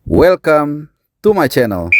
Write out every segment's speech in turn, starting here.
Welcome to my channel.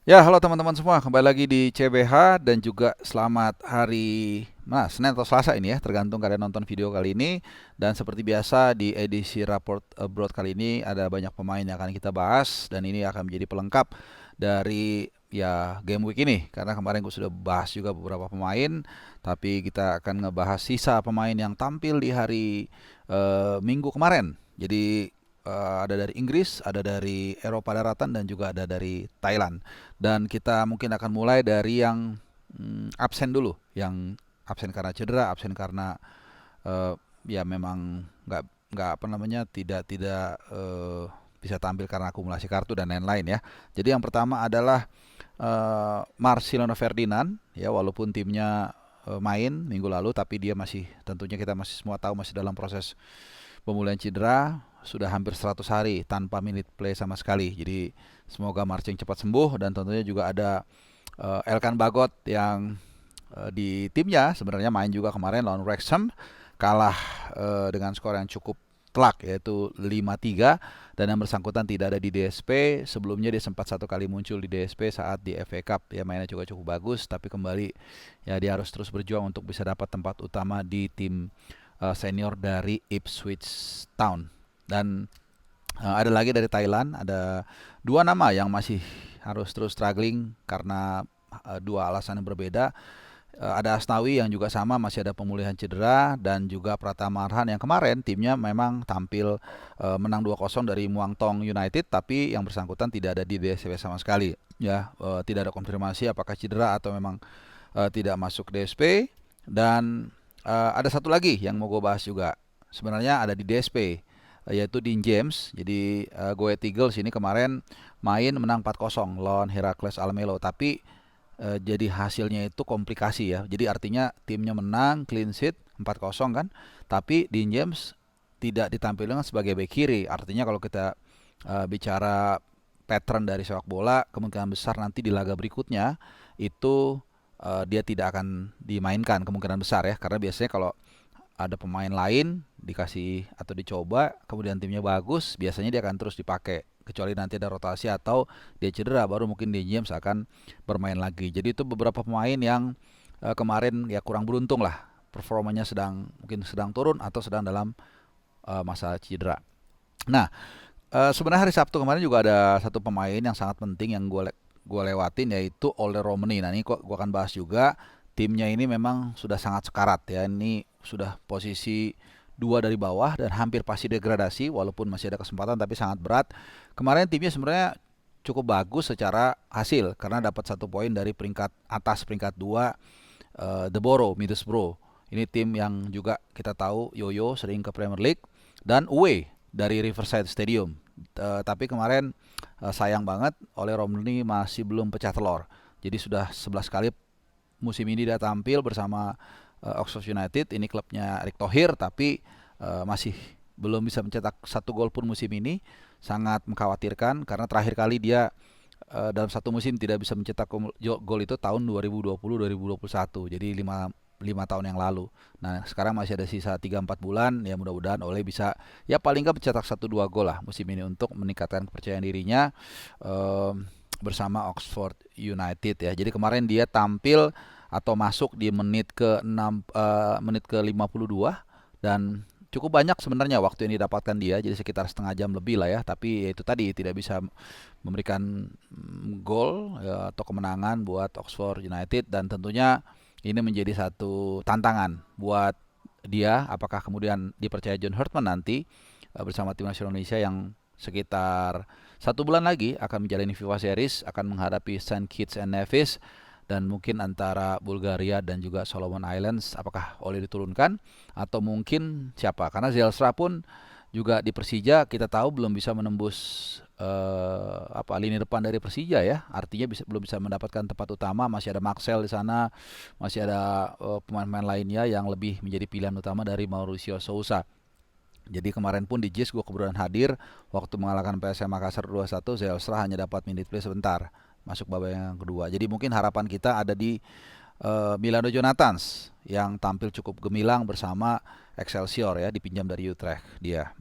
Ya, halo teman-teman semua, kembali lagi di CBH dan juga selamat hari Senin atau Selasa ini ya, tergantung kalian nonton video kali ini. Dan seperti biasa di edisi Report Abroad kali ini ada banyak pemain yang akan kita bahas dan ini akan menjadi pelengkap dari ya game week ini. Karena kemarin gue sudah bahas juga beberapa pemain, tapi kita akan ngebahas sisa pemain yang tampil di hari Minggu kemarin. Jadi ada dari Inggris, ada dari Eropa Daratan dan juga ada dari Thailand. Dan kita mungkin akan mulai dari yang absen dulu, yang absen karena cedera, absen karena eh, ya memang nggak apa namanya tidak bisa tampil karena akumulasi kartu dan lain-lain ya. Jadi yang pertama adalah Marcelino Ferdinand ya, walaupun timnya main minggu lalu tapi dia masih, tentunya kita masih semua tahu, masih dalam proses pemulihan cedera, sudah hampir 100 hari tanpa minute play sama sekali. Jadi semoga Marcing cepat sembuh dan tentunya juga ada Elkan Bagot yang di timnya sebenarnya main juga kemarin lawan Wrexham, kalah dengan skor yang cukup telak yaitu 5-3, dan yang bersangkutan tidak ada di DSP. Sebelumnya dia sempat satu kali muncul di DSP saat di FA Cup ya, mainnya juga cukup bagus, tapi kembali ya dia harus terus berjuang untuk bisa dapat tempat utama di tim senior dari Ipswich Town. Dan ada lagi dari Thailand, ada dua nama yang masih harus terus struggling karena dua alasan yang berbeda. Ada Asnawi yang juga sama masih ada pemulihan cedera, dan juga Pratama Arhan yang kemarin timnya memang tampil menang 2-0 dari Muang Thong United, tapi yang bersangkutan tidak ada di DSP sama sekali. Ya, tidak ada konfirmasi apakah cedera atau memang tidak masuk DSP. Dan ada satu lagi yang mau gue bahas juga, sebenarnya ada di DSP, yaitu Dean James. Jadi Go Ahead Eagles ini kemarin main menang 4-0 lawan Heracles Almelo, tapi jadi hasilnya itu komplikasi ya. Jadi artinya timnya menang clean sheet 4-0 kan, tapi Dean James tidak ditampilkan sebagai bek kiri. Artinya kalau kita bicara pattern dari sepak bola, kemungkinan besar nanti di laga berikutnya itu dia tidak akan dimainkan, kemungkinan besar ya, karena biasanya kalau ada pemain lain dikasih atau dicoba kemudian timnya bagus, biasanya dia akan terus dipakai, kecuali nanti ada rotasi atau dia cedera, baru mungkin Dean James akan bermain lagi. Jadi itu beberapa pemain yang kemarin ya kurang beruntung lah, performanya mungkin sedang turun atau sedang dalam masa cedera. Nah, sebenarnya hari Sabtu kemarin juga ada satu pemain yang sangat penting yang gue lewatin, yaitu Ole Romani. Nah, ini gue akan bahas juga. Timnya ini memang sudah sangat sekarat ya. Ini sudah posisi dua dari bawah dan hampir pasti degradasi, walaupun masih ada kesempatan tapi sangat berat. Kemarin timnya sebenarnya cukup bagus secara hasil karena dapat 1 poin dari peringkat atas, peringkat 2, The Borough, Middlesbrough. Ini tim yang juga kita tahu Yoyo sering ke Premier League, dan away dari Riverside Stadium. Tapi kemarin sayang banget oleh Romney masih belum pecah telur. Jadi sudah 11 kali musim ini dia tampil bersama Oxford United. Ini klubnya Erick Thohir, tapi masih belum bisa mencetak 1 gol pun musim ini. Sangat mengkhawatirkan karena terakhir kali dia dalam satu musim tidak bisa mencetak gol itu tahun 2020-2021. Jadi 5 tahun yang lalu. Nah, sekarang masih ada sisa 3-4 bulan, ya mudah-mudahan Ole bisa ya paling nggak mencetak 1-2 gol lah musim ini untuk meningkatkan kepercayaan dirinya bersama Oxford United ya. Jadi kemarin dia tampil atau masuk di menit ke 6, menit ke 52, dan cukup banyak sebenarnya waktu yang didapatkan dia, jadi sekitar setengah jam lebih lah ya, tapi ya itu tadi tidak bisa memberikan gol ya, atau kemenangan buat Oxford United. Dan tentunya ini menjadi satu tantangan buat dia, apakah kemudian dipercaya John Hurtman nanti bersama tim nasional Indonesia yang sekitar 1 bulan lagi akan menjalani FIFA Series, akan menghadapi Saint Kitts and Nevis dan mungkin antara Bulgaria dan juga Solomon Islands. Apakah Ole diturunkan atau mungkin siapa? Karena Zelstra pun juga di Persija kita tahu belum bisa menembus lini depan dari Persija ya. Artinya belum bisa mendapatkan tempat utama. Masih ada Maxwell di sana, masih ada pemain-pemain lainnya yang lebih menjadi pilihan utama dari Mauricio Sousa. Jadi kemarin pun di JIS gue kebetulan hadir waktu mengalahkan PSM Makassar 2-1. Zelstra hanya dapat minute play sebentar masuk babak yang kedua. Jadi mungkin harapan kita ada di Milano Jonathans yang tampil cukup gemilang bersama Excelsior ya, dipinjam dari Utrecht dia.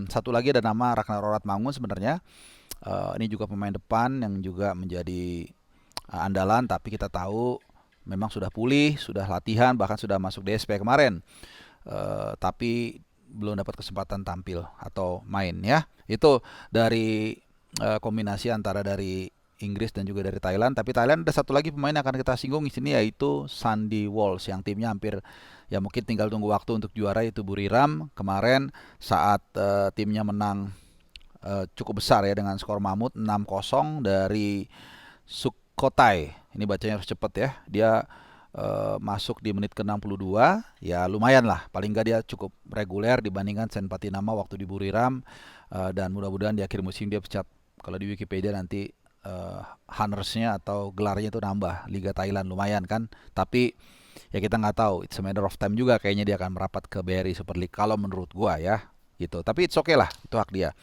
Satu lagi ada nama Ragnar Oratmangun sebenarnya. Ini juga pemain depan yang juga menjadi andalan, tapi kita tahu memang sudah pulih, sudah latihan, bahkan sudah masuk DSP kemarin. Tapi belum dapat kesempatan tampil atau main ya. Itu dari kombinasi antara dari Inggris dan juga dari Thailand. Tapi Thailand ada satu lagi pemain yang akan kita singgung di sini, yaitu Sandy Walsh yang timnya hampir ya mungkin tinggal tunggu waktu untuk juara, itu Buriram. Kemarin saat timnya menang cukup besar ya dengan skor mamut 6-0 dari Sukhothai. Ini bacanya harus cepat ya. Dia masuk di menit ke-62, ya lumayan lah. Paling nggak dia cukup reguler dibandingkan Sen Patinama waktu di Buriram. Dan mudah-mudahan di akhir musim dia pecat. Kalau di Wikipedia nanti honors-nya atau gelarnya itu nambah. Liga Thailand lumayan kan. Tapi ya kita nggak tahu. It's a matter of time juga. Kayaknya dia akan merapat ke BRI Super League kalau menurut gua ya. Gitu. Tapi it's okay lah. Itu hak dia.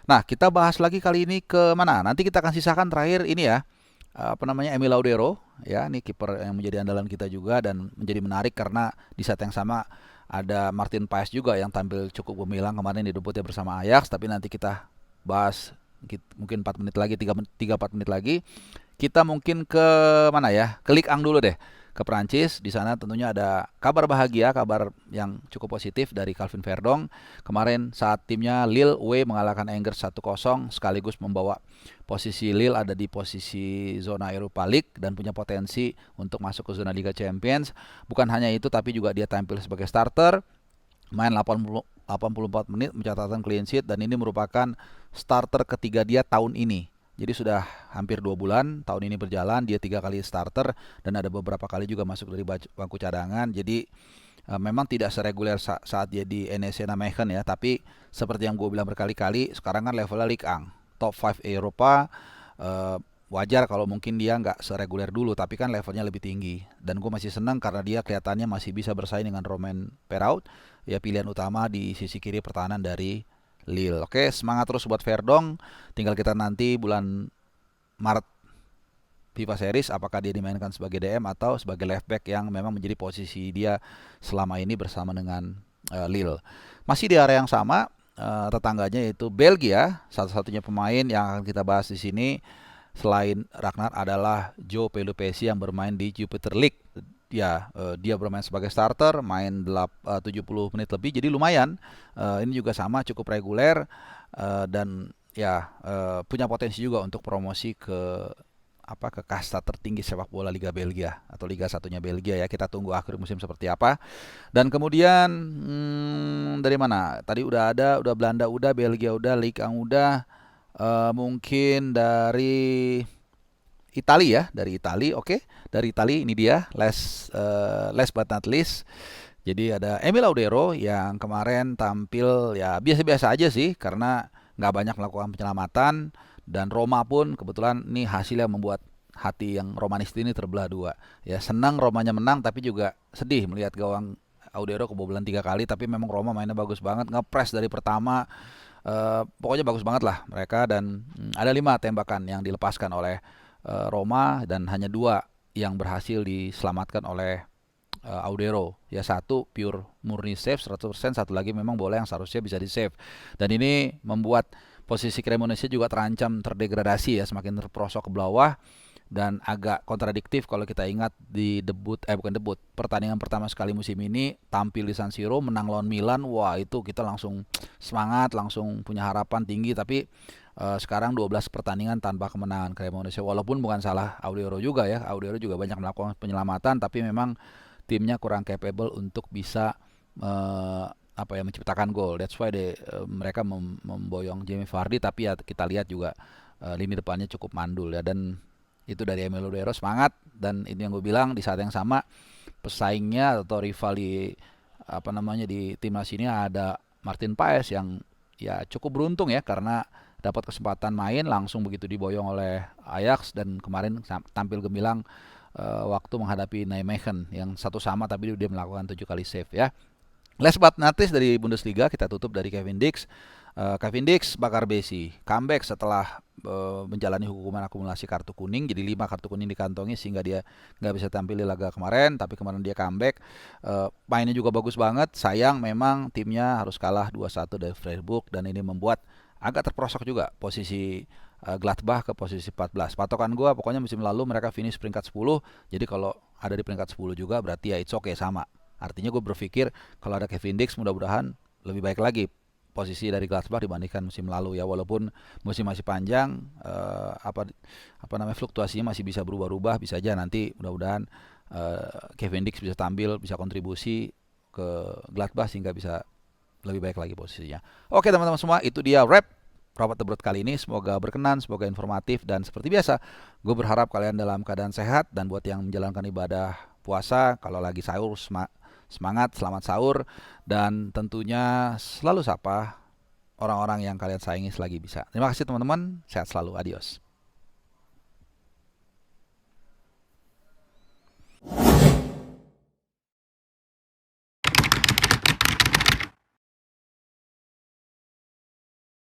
Nah, kita bahas lagi kali ini ke mana? Nanti kita akan sisakan terakhir ini ya. Emil Laudero ya, ini kiper yang menjadi andalan kita juga dan menjadi menarik karena di saat yang sama ada Martin Paes juga yang tampil cukup gemilang kemarin di debutnya bersama Ajax. Tapi nanti kita bahas mungkin 4 menit lagi, 3-4 menit lagi. Kita mungkin ke mana ya? Ke Ligue 1 dulu deh. Ke Prancis. Di sana tentunya ada kabar bahagia, kabar yang cukup positif dari Calvin Verdong. Kemarin saat timnya Lille W mengalahkan Angers 1-0 sekaligus membawa posisi Lille ada di posisi zona Europa League dan punya potensi untuk masuk ke zona Liga Champions. Bukan hanya itu, tapi juga dia tampil sebagai starter, main 84 menit, mencatatkan clean sheet, dan ini merupakan starter ketiga dia tahun ini. Jadi sudah hampir 2 bulan tahun ini berjalan, dia 3 kali starter dan ada beberapa kali juga masuk dari bangku cadangan. Jadi memang tidak sereguler saat dia di NEC Nijmegen ya, tapi seperti yang gue bilang berkali-kali, sekarang kan levelnya Ligue 1, top 5 Eropa. Wajar kalau mungkin dia nggak sereguler dulu, tapi kan levelnya lebih tinggi. Dan gue masih senang karena dia kelihatannya masih bisa bersaing dengan Romain Perraud, ya pilihan utama di sisi kiri pertahanan dari Lille. Oke, semangat terus buat Verdong. Tinggal kita nanti bulan Maret FIFA Series apakah dia dimainkan sebagai DM atau sebagai left back yang memang menjadi posisi dia selama ini bersama dengan Lille. Masih di area yang sama, tetangganya yaitu Belgia. Satu-satunya pemain yang akan kita bahas di sini selain Ragnar adalah Joe Pelupesi yang bermain di Jupiter League. Ya, dia bermain sebagai starter, main 70 menit lebih, jadi lumayan. Ini juga sama, cukup reguler dan ya punya potensi juga untuk promosi ke kasta tertinggi sepak bola Liga Belgia atau Liga Satunya Belgia ya. Kita tunggu akhir musim seperti apa. Dan kemudian dari mana? Tadi udah ada, udah Belanda udah, Belgia udah, Ligue 1 udah. Mungkin dari Italia ya, dari Italia, oke. Dari Italia ini dia, last but not least. Jadi ada Emil Laudero yang kemarin tampil ya biasa-biasa aja sih karena nggak banyak melakukan penyelamatan, dan Roma pun kebetulan nih hasilnya membuat hati yang Romanisti ini terbelah dua. Ya senang Romanya menang, tapi juga sedih melihat gawang Laudero kebobolan 3 kali. Tapi memang Roma mainnya bagus banget, ngepres dari pertama. Pokoknya bagus banget lah mereka, dan ada 5 tembakan yang dilepaskan oleh Roma dan hanya 2 yang berhasil diselamatkan oleh Audero. Ya, 1 pure murni save 100%, 1 lagi memang bola yang seharusnya bisa di save. Dan ini membuat posisi Cremonese juga terancam terdegradasi ya, semakin terperosok ke bawah. Dan agak kontradiktif kalau kita ingat di pertandingan pertama sekali musim ini tampil di San Siro menang lawan Milan. Wah, itu kita langsung semangat, langsung punya harapan tinggi. Tapi sekarang 12 pertandingan tanpa kemenangan Cremonese, walaupun bukan salah Audero juga ya. Audero juga banyak melakukan penyelamatan, tapi memang timnya kurang capable untuk bisa menciptakan gol. That's why mereka memboyong Jamie Vardy. Tapi ya kita lihat juga lini depannya cukup mandul ya. Dan itu dari Emil Laudero, semangat. Dan ini yang gue bilang, di saat yang sama pesaingnya atau rival di timnas ini ada Martin Paes yang ya cukup beruntung ya, karena dapat kesempatan main langsung begitu diboyong oleh Ajax, dan kemarin tampil gemilang waktu menghadapi Nijmegen yang 1-1, tapi dia melakukan 7 kali save ya. Last but not least dari Bundesliga kita tutup dari Kevin Dix. Kevin Dix bakar besi, comeback setelah menjalani hukuman akumulasi kartu kuning, jadi 5 kartu kuning dikantongi sehingga dia nggak bisa tampil di laga kemarin, tapi kemarin dia comeback. Mainnya juga bagus banget, sayang memang timnya harus kalah 2-1 dari Freiburg dan ini membuat agak terperosok juga posisi Gladbach ke posisi 14. Patokan gue pokoknya musim lalu mereka finish peringkat 10, jadi kalau ada di peringkat 10 juga berarti ya it's okay sama. Artinya gue berpikir kalau ada Kevin Dix mudah-mudahan lebih baik lagi posisi dari Gladbach dibandingkan musim lalu ya, walaupun musim masih panjang, apa namanya, fluktuasinya masih bisa berubah-ubah, bisa aja nanti mudah-mudahan Kevin Dix bisa tampil, bisa kontribusi ke Gladbach sehingga bisa lebih baik lagi posisinya. Oke teman-teman semua, itu dia wrap Rapat Tebrot kali ini. Semoga berkenan, semoga informatif, dan seperti biasa gue berharap kalian dalam keadaan sehat, dan buat yang menjalankan ibadah puasa, kalau lagi sahur semangat, selamat sahur, dan tentunya selalu sapa orang-orang yang kalian sayangi selagi bisa. Terima kasih teman-teman, sehat selalu, adios.